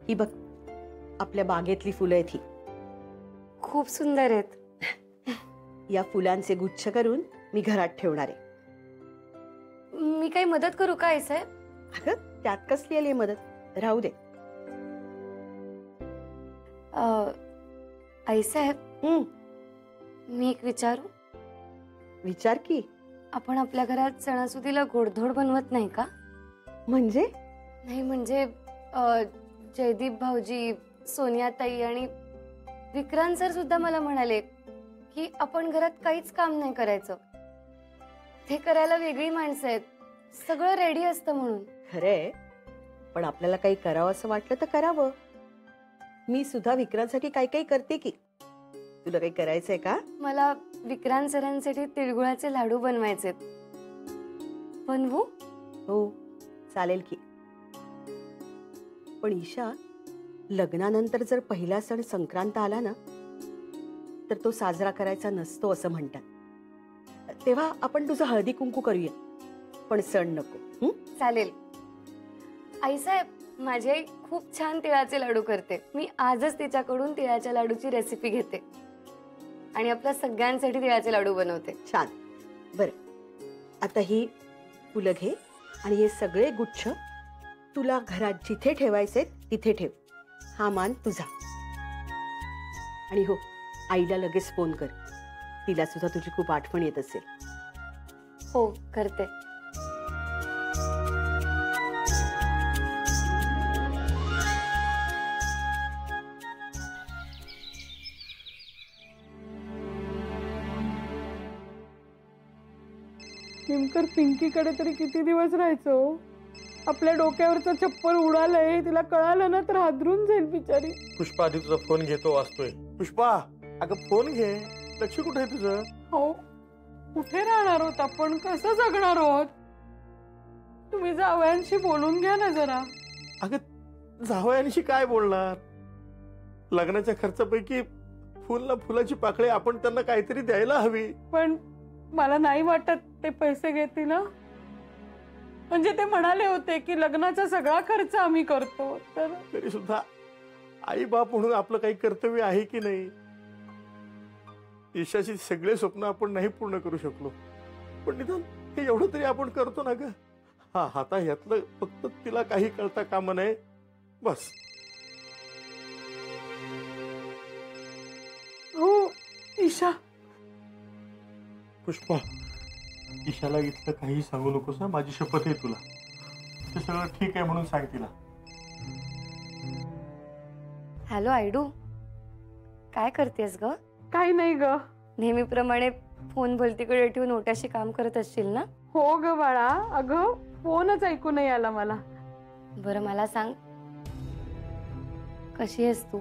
ही बघ, आपल्या बागेतली फुलं आहेत ही. खूप सुंदर आहेत. या फुलांचे गुच्छ करून मी घरात ठेवणार आहे. मी काही मदत करू का आईसाहेब? अगं त्यात कसली आली मदत, राहू दे. आईसाहेब, मी एक विचारू? विचार की. आपण आपल्या घरात सणासुदीला गोडधोड बनवत नाही का? म्हणजे? नाही म्हणजे जयदीप भाऊजी, सोनिया ताई आणि विक्रांत सर सुद्धा मला म्हणाले की आपण घरात काहीच काम नाही करायचं, ते करायला वेगळी माणसं आहेत, सगळं रेडी असतं म्हणून. खरंय, पण आपल्याला काही करावं असं वाटलं तर करावं. मी सुद्धा विक्रांतसाठी काही काही करते की. तुला काही करायचंय का? मला विक्रांत सरांसाठी तिळगुळाचे लाडू बनवायचे. बनवू? हो चालेल की. पण ईशा, लग्नानंतर जर पहिला सण संक्रांत आला ना तर तो साजरा करायचा नसतो असं म्हणतात. तेव्हा आपण तुझं हळदी कुंकू करूया, पण सण नको. चालेल. आईसाहेब, माझी आई खूप छान तिळाचे लाडू करते. मी आजच तिच्याकडून तिळाच्या लाडूची रेसिपी घेते आणि आपल्या सगळ्यांसाठी तिळाचे लाडू बनवते. छान. बरं, आता ही फुलं घे आणि हे सगळे गुच्छ तुला घरात जिथे ठेवायचे तिथे ठेव. हा मान तुझा. आणि हो, आईला लगेच फोन कर, तिला सुद्धा तुझी खूप आठवण येत असेल. हो करते. नेमकर पिंकीकडे तरी किती दिवस राहायचो? आपल्या डोक्यावरचं चप्पल उडालंय, तिला कळालं ना तर हादरून जाईल बिचारी. पुष्पा, आधी तुझा फोन घेतो, वाचतोय. पुष्पा, अगं फोन घे. लक्ष कुठे आहे तुझं? हो, कुठे राहणार आहोत आपण, कसं जगणार आहोत? तुम्ही जावयांशी बोलून घ्या ना जरा. अगं जावयांशी काय बोलणार? लग्नाच्या खर्चापैकी फुलाची पाकळी आपण त्यांना काहीतरी द्यायला हवी. पण मला नाही वाटत ते पैसे घेतील. म्हणजे ते म्हणाले होते की लग्नाचा सगळा खर्च आम्ही करतो. तर तरी सुद्धा आई बाप म्हणून आपलं काही कर्तव्य आहे की नाही? ईशाची सगळे स्वप्न आपण नाही पूर्ण करू शकलो, पण निदान हे एवढं तरी आपण करतो ना ग. हा, आता यातलं फक्त तिला काही कळता कामा नये, बस. हो ईशा. पुष्पा, ईशाला इथलं काही सांगू नकोस ना, माझी शपथ आहे तुला. ते सगळं ठीक आहे म्हणून सांग तिला. हॅलो आयडू, काय करतेस ग? काही नाही ग. नेहमीप्रमाणे फोन भलतीकडे ठेवून ओट्याशी काम करत असशील ना? हो ग बाळा, अगं फोनच ऐकू नाही आला मला. बरं मला सांग, कशी आहेस तू?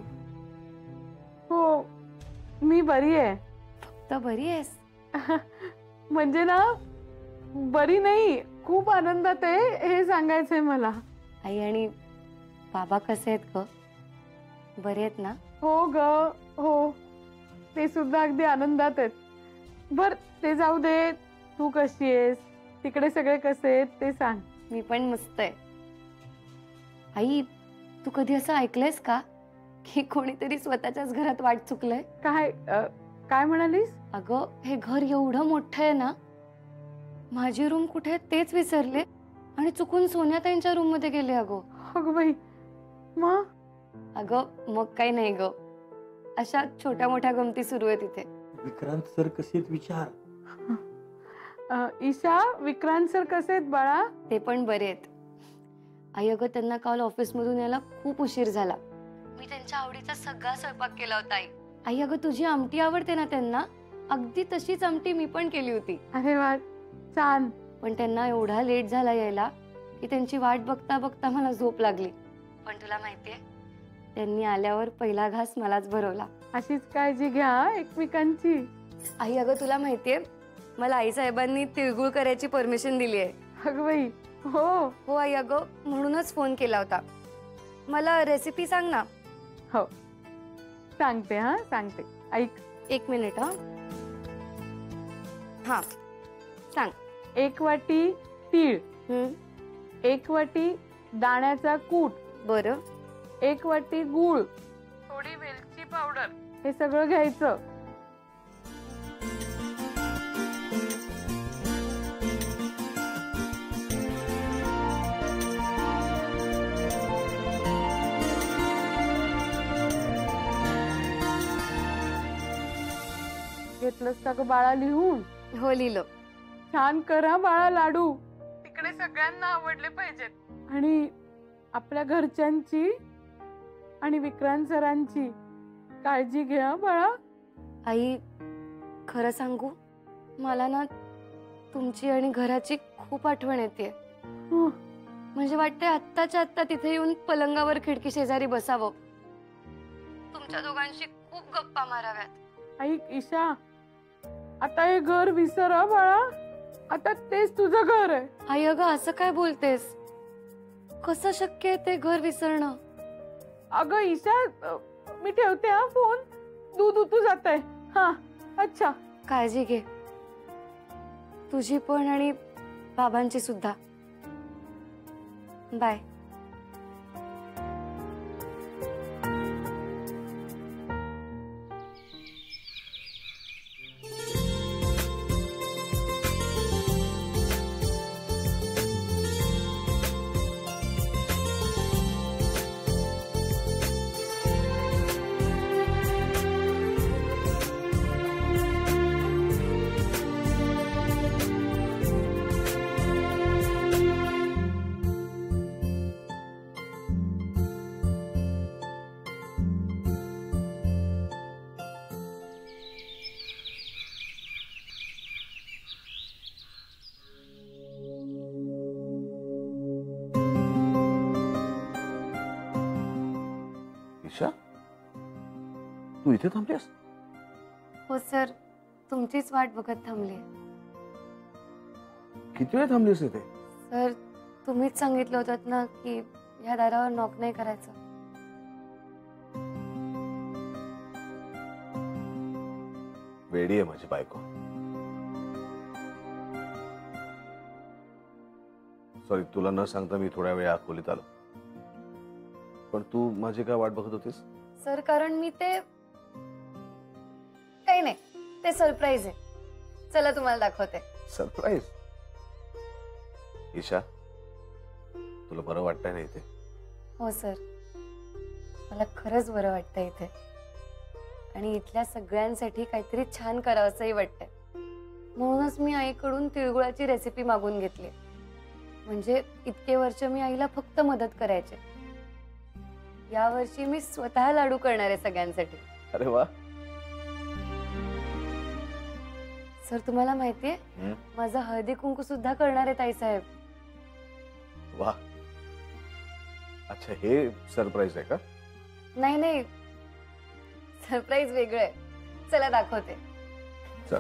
हो, मी बरी आहे. फक्त बरी आहेस? म्हणजे ना, बरी नाही, खूप आनंदात आहे हे सांगायचंय मला. आई आणि बाबा कसे आहेत ग? बरे आहेत ना? हो ग, हो, ते सुद्धा अगदी आनंदात आहेत. बर ते जाऊ दे, तू कशी आहेस? तिकडे सगळे कसे आहेत ते सांग. मी पण मस्त आहे. आई, तू कधी असं ऐकलंयस का की कोणीतरी स्वतःच्याच घरात वाट चुकलंय? काय म्हणालीस? अगं, हे घर एवढं मोठं आहे ना, माझी रूम कुठे तेच विसरले आणि चुकून सोन्याताईंच्या रूम मध्ये गेले. अगं बाई, मग? अगं मग काही नाही ग, अशा छोट्या मोठ्या गमती सुरू आहे तिथे. विक्रांत सर कसे आहेत विचार. ईशा, विक्रांत सर कसे आहेत बाळा? ते पण बरे आहेत. आई अगं, त्यांना काल ऑफिस मधून यायला खूप उशीर झाला. मी त्यांच्या आवडीचा सगळा स्वयंपाक केला होता. आई अगं, तुझी आमटी आवडते ना त्यांना, अगदी तशीच आमटी मी पण केली होती. अरे वा, छान. पण त्यांना एवढा लेट झाला यायला की त्यांची वाट बघता बघता मला झोप लागली. पण तुला माहितीये, त्यांनी आल्यावर पहिला घास मलाच भरवला. अशीच काळजी घ्या एकमेकांची. आई अगं, तुला माहितीये, मला आई साहेबांनी तिळगुळ करायची परमिशन दिली आहे. अगं बाई, हो हो आई अगं, म्हणूनच फोन केला होता. मला रेसिपी सांग ना. हो सांगते. सांगते, ऐक. एक मिनिट. हा सांग. 1 वाटी तीळ, 1 वाटी दाण्याचा कूट, बरं, 1 वाटी गूळ, थोडी वेलची पावडर, हे सगळं घ्यायचं. घेतलंस का ग बाळा लिहून? हो लिहिलं. छान करा बाळा लाडू, तिकडे सगळ्यांना आवडले पाहिजेत. आणि आपल्या घरच्यांची आणि विक्रांत सरांची काळजी घ्या बाळा. आई, खरं सांगू, मला ना तुमची आणि घराची खूप आठवण येते. म्हणजे वाटते आत्ताच्या आत्ता तिथे येऊन पलंगावर खिडकी शेजारी बसावं, तुमच्या दोघांशी खूप गप्पा माराव्यात. ऐक ईशा, आता हे घर विसर बाळा, आता तेच तुझं घर आहे. आई अगं असं काय बोलतेस? कसं शक्य आहे ते घर विसरणं? अगं ईशा, मी ठेवते हा फोन, दूध उतू जात आहे. हा अच्छा, काळजी घे, तुझी पण आणि बाबांची सुद्धा. बाय. ईशा, तू इथे थांबलीस? हो सर, तुमचीच वाट बघत थांबली. किती वेळ थांबलीस इथे? सर, तुम्हीच सांगितलं होतं ना की ह्या दारावर नॉक नाही करायचं. वेडी आहे माझी बायको. सॉरी, तुला न सांगता मी थोड्या वेळ आत खोलीत आलो. पण तू माझी काय वाट बघत होतीस? सर, कारण मी ते काही नाही, ते सरप्राईज आहे. चला तुम्हाला दाखवते. सरप्राईज? ईशा, तुला बरं वाटतंय ना इथे? हो सर, मला खरंच बरं वाटतंय इथे, आणि इथल्या सगळ्यांसाठी काहीतरी छान करावंसंही वाटतंय. म्हणूनच मी आईकडून तिळगुळाची रेसिपी मागून घेतली. म्हणजे इतके वर्ष मी आईला फक्त मदत करायचे, या वर्षी मी स्वतः लाडू करणार आहे सगळ्यांसाठी. अरे वा. सर, तुम्हाला माहितीये, माझा हळदी कुंकू सुद्धा करणार आहे ताईसाहेब. वा. अच्छा, हे सरप्राईज आहे का? नाही नाही, सरप्राईज वेगळं आहे. चला दाखवते. चल.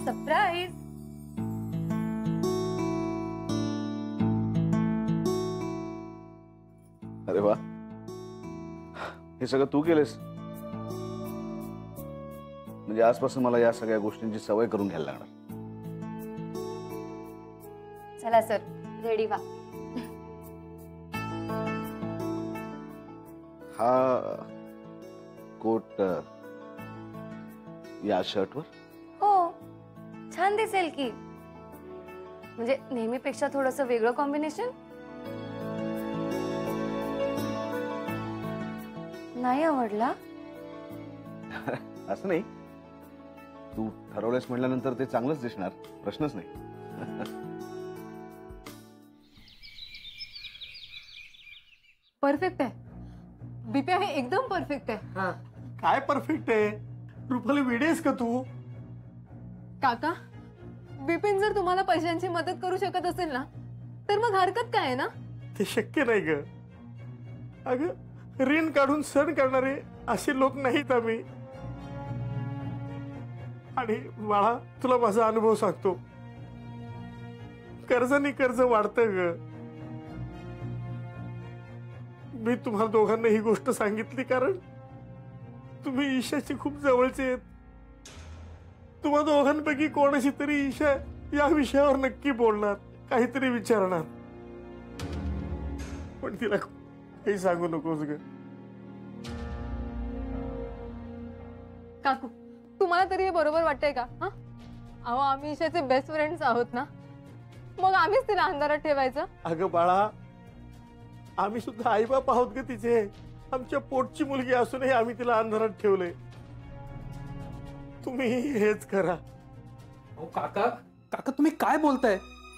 सरप्राईज. अरे वा, हे सगळं तू केलेस? म्हणजे आजपासून मला या सगळ्या गोष्टींची सवय करून घ्यायला लागणार. चला सर, रेडी व्हा. हा कोट या शर्टवर? हो, छान दिसेल की. म्हणजे नेहमीपेक्षा थोडंसं वेगळं कॉम्बिनेशन. नाही आवडला? असं नाही, तू ठरवलंस म्हटल्यानंतर ते चांगलंच दिसणार, प्रश्नच नाही. परफेक्ट आहे बिप्या, हे एकदम परफेक्ट आहे. काय परफेक्ट आहे? रुपाली, वेडीस का तू? काका, बिपिन जर तुम्हाला पैशांची मदत करू शकत असेल ना, तर मग हरकत काय आहे ना? ते शक्य नाही ग. अगं, ऋण काढून सण करणारे असे लोक नाहीत आम्ही. आणि बाळा, तुला माझा अनुभव सांगतो, कर्जाने कर्ज वाढतं ग. मी तुम्हाला दोघांना ही गोष्ट सांगितली कारण तुम्ही ईशाची खूप जवळचे आहेत. तुम्हा दोघांपैकी कोणाशी तरी ईशा या विषयावर नक्की बोलणार, काहीतरी विचारणार. पण तिला काही सांगू नकोस ग. काकू तुम्हाला तरी हे बरोबर वाटतंय का? हा अहो आम्ही ईशाचे बेस्ट फ्रेंड्स आहोत ना, मग आम्हीच तिला अंधारात ठेवायचं? अगं बाळा, आम्ही सुद्धा आईबाप आहोत ग तिचे. आमच्या पोटची मुलगी असूनही आम्ही तिला अंधारात ठेवलंय. तुम्ही हेच करा. अहो काका काका तुम्ही काय बोलताय?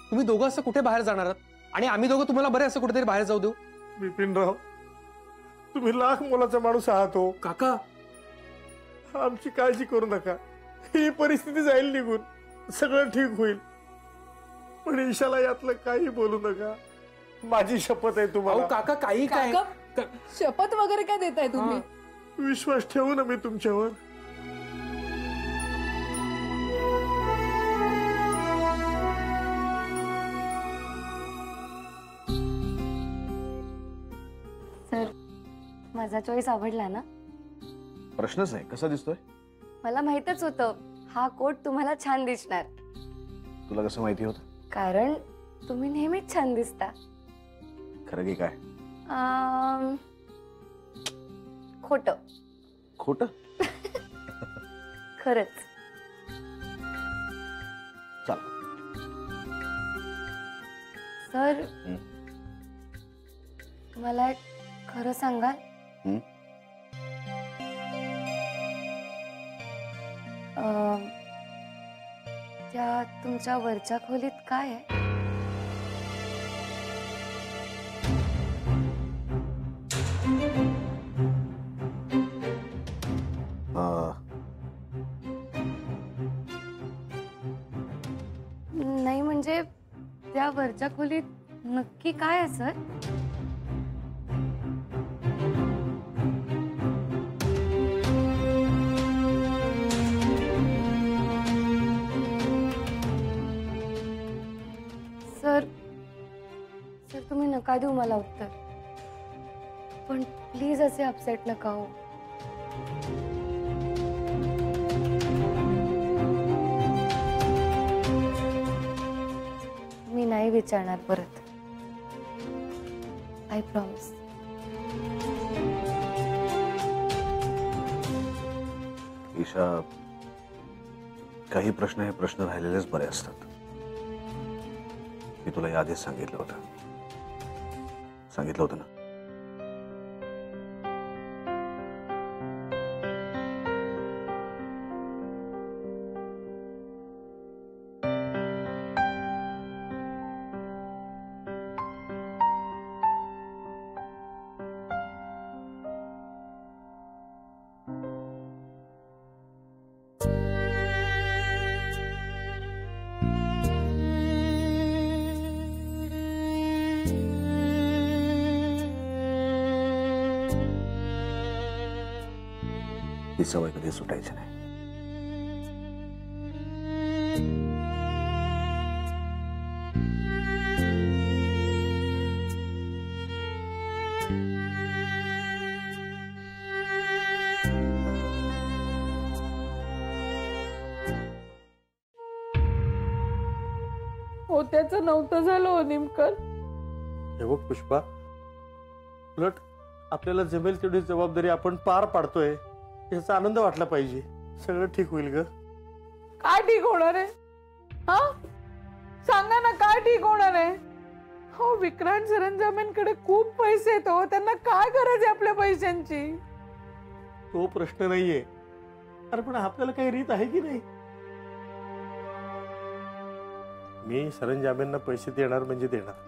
तुम्ही दोघं असं कुठे बाहेर जाणार आहात? आणि आम्ही दोघं तुम्हाला बरे असं कुठेतरी बाहेर जाऊ देऊ? बिपिनराव, तुम्ही लाख मोलाचा माणूस आहात हो. काका आमची काळजी करू नका. ही परिस्थिती जाईल निघून, सगळं ठीक होईल. पण ईशाला यातलं काही बोलू नका. माझी शपथ आहे तुम्हाला. अहो काका काही काय काका, शपथ वगैरे काय देताय तुम्ही? विश्वास ठेवू ना मी तुमच्यावर. सर, माझा चॉईस आवडला ना? प्रश्नच नाही. कसा दिसतोय? मला माहितच होतं हा कोट तुम्हाला छान दिसणार. तुला कसं माहिती होतं? कारण तुम्ही नेहमीच छान दिसता. खरं की काय? खोटं. खोटं? खरंच. चाल. सर, मला एक खरं सांगाल? त्या तुमच्या वरच्या खोलीत काय आहे? नाही म्हणजे त्या वरच्या खोलीत नक्की काय आहे सर? सर तुम्ही नका देऊ मला उत्तर, पण प्लीज असे अपसेट नका हो. मी नाही विचारणार परत. I promise. ईशा, काही प्रश्न हे प्रश्न राहिलेलेच बरे असतात. मी तुला याआधीच सांगितलं होतं ना. ही सवय कधी सुटायची नाही. होत्याचं नव्हतं झालं हो नेमकं. हे बघ पुष्पा, उलट आपल्याला जमेल तेवढी जबाबदारी आपण पार पाडतोय याचा आनंद वाटला पाहिजे. सगळं ठीक होईल ग. काय ठीक होणार आहे? हा सांगा ना, काय ठीक होणार आहे? हो, विक्रांत सरंजामेंकडे खूप पैसे आहेत हो. त्यांना काय गरज आहे आपल्या पैशांची? तो प्रश्न नाहीये. अरे पण आपल्याला काही रीत आहे की नाही? मी सरंजामेंना पैसे देणार म्हणजे देणार.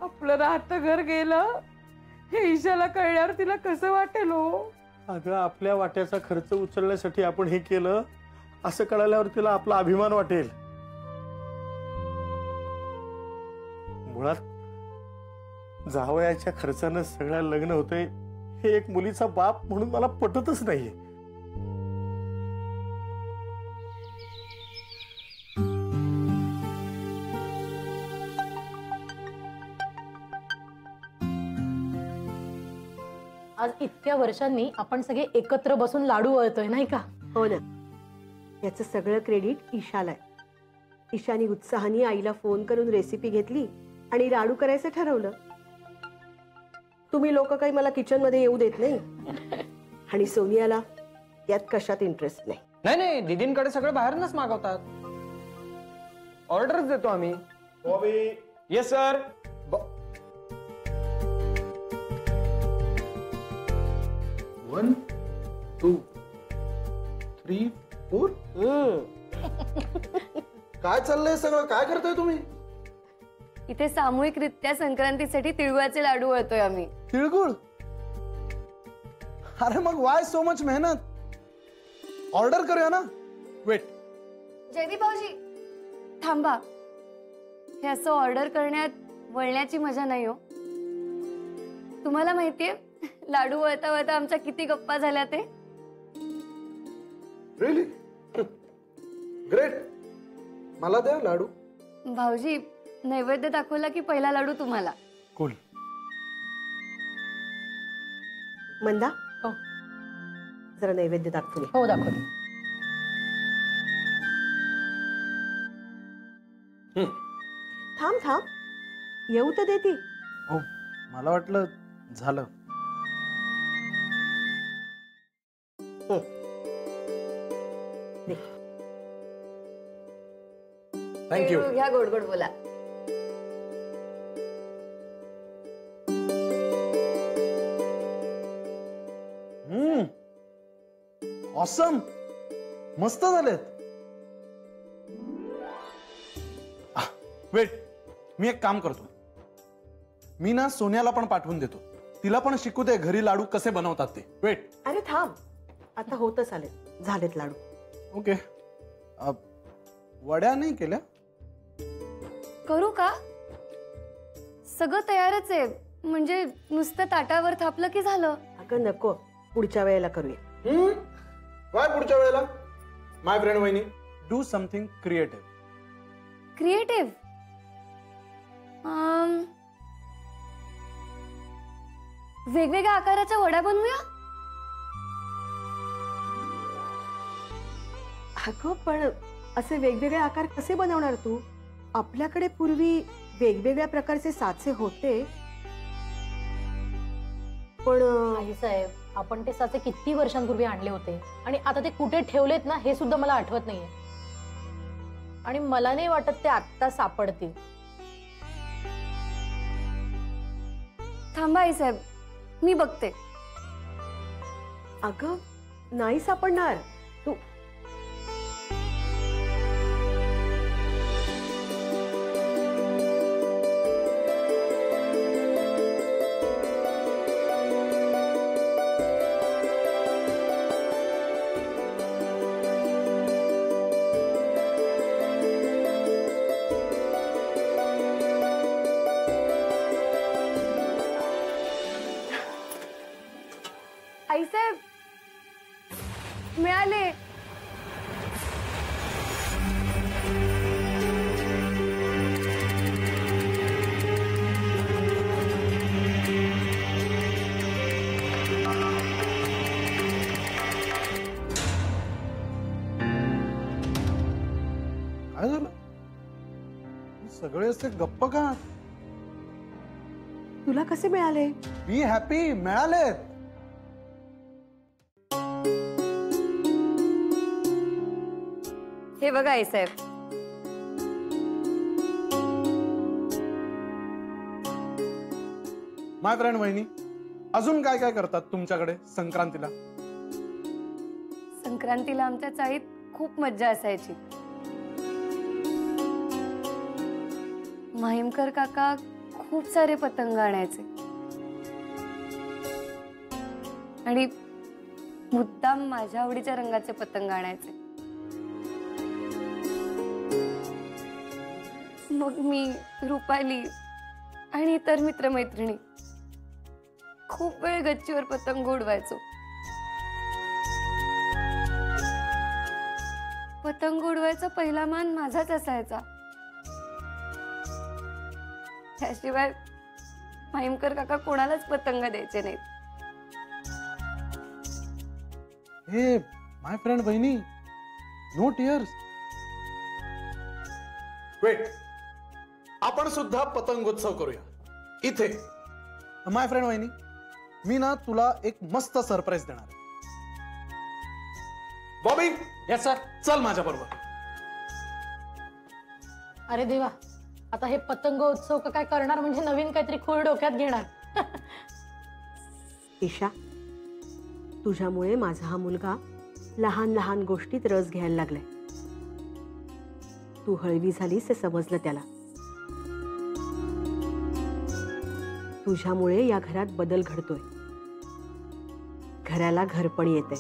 आपलं राहतं घर गेलं हे ईशाला कळल्यावर तिला कसं वाटेल हो? अगं, आपल्या वाट्याचा खर्च उचलण्यासाठी आपण हे केलं असं कळाल्यावर तिला आपला अभिमान वाटेल. मुळात जावयाच्या खर्चानं सगळं लग्न होतंय हे एक मुलीचा बाप म्हणून मला पटतच नाहीये. आज इतक्या वर्षांनी आपण सगळे एकत्र बसून लाडू वळतोय नाही का? हो ना. याचं सगळं क्रेडिट ईशाला आहे. ईशानी उत्साहाने आईला फोन करून रेसिपी घेतली आणि लाडू करायचं ठरवलं. तुम्ही लोक काही मला किचन मध्ये येऊ देत नाही आणि सोनियाला यात कशात इंटरेस्ट नाही. नाही नाही, दीदींकडे सगळं बाहेरूनच मागवतात. ऑर्डरच देतो आम्ही. Yes sir. 1 2 3 4. काय चाललंय सगळं? काय करताय तुम्ही? इथे सामूहिकरित्या संक्रांतीसाठी तिळगुळाचे लाडू वळतोय आम्ही. तिळगुळ? अरे मग वाय सो मच मेहनत? ऑर्डर करूया ना. वेट. जयदीप भाऊजी थांबा. हे असं ऑर्डर करण्यात वळण्याची मजा नाही हो. तुम्हाला माहितीये लाडू वळता वळता आमच्या किती गप्पा झाल्या ते. रिअली? ग्रेट. मला द्या लाडू. भाऊजी नैवेद्य दाखवला की पहिला लाडू तुम्हाला. कूल. मंदा हो. जरा नैवेद्य दाखवून ये. हो दाखवते. थांब थांब येऊ तर देती. हो, मला वाटलं झालं. थँक्यू. घ्या गोड गोड बोला. ऑसम. मस्त झालेत. वेट, मी एक काम करतो. मी ना सोन्याला पण पाठवून देतो. तिला पण शिकू दे घरी लाडू कसे बनवतात ते. वेट. अरे थांब, आता होतच आले. झालेत लाडू. ओके. वड्या नाही केल्या? करू का? सगळं तयारच आहे. म्हणजे नुसतं ताटावर थापलं की झालं. अगं नको, पुढच्या वेळेला करूया. काय पुढच्या वेळेला? माय फ्रेंड वहिनी, डू समथिंग क्रिएटिव्ह. क्रिएटिव्ह? वेगवेगळ्या आकाराच्या वड्या बनवूया. अगं पण असे वेगवेगळे आकार कसे बनवणार तू? आपल्याकडे पूर्वी वेगवेगळ्या प्रकारचे साचे होते. पण आई साहेब, आपण ते साचे किती वर्षांपूर्वी आणले होते आणि आता ते कुठे ठेवलेत ना हे सुद्धा मला आठवत नाहीये. आणि मला नाही वाटत ते आत्ता सापडतील. थांबा आई साहेब, मी बघते. अगं नाही सापडणार. तू आई साहेब मिळाले. काय झालं? सगळे असे गप्प का? तुला कसे मिळाले? Be happy. मिळालेत. हे बघा आई साहेब. माय फ्रेंड वहिनी, अजून काय काय करतात तुमच्याकडे संक्रांतीला? संक्रांतीला आमच्या चाळीत खूप मज्जा असायची. माहीमकर काका खूप सारे पतंग आणायचे आणि मुद्दाम माझ्या आवडीच्या रंगाचे पतंग आणायचे. मग मी, रुपाली आणि इतर मित्रमैत्रिणी खूप वेळ गच्चीवर पतंग उडवायचो. पतंग उडवायचा पहिला मान माझाच असायचा. त्याशिवाय माहीमकर काका कोणालाच पतंग द्यायचे नाहीत. हे माय फ्रेंड वहिनी, नो टीयर्स. वेट, आपण सुद्धा पतंगोत्सव करूया इथे. माय फ्रेंड वहिनी, मी ना तुला एक मस्त सरप्राईज देणार आहे. Bobby, yes sir. चल माझ्या बरोबर. अरे देवा, आता हे पतंगोत्सव का काय करणार म्हणजे नवीन काहीतरी खूळ डोक्यात घेणार. ईशा, तुझ्यामुळे माझा हा मुलगा लहान लहान गोष्टीत रस घ्यायला लागलाय. तू हळवी झालीस हे समजलं त्याला. तुझ्यामुळे या घरात बदल घडतोय. घराला घरपण येतंय.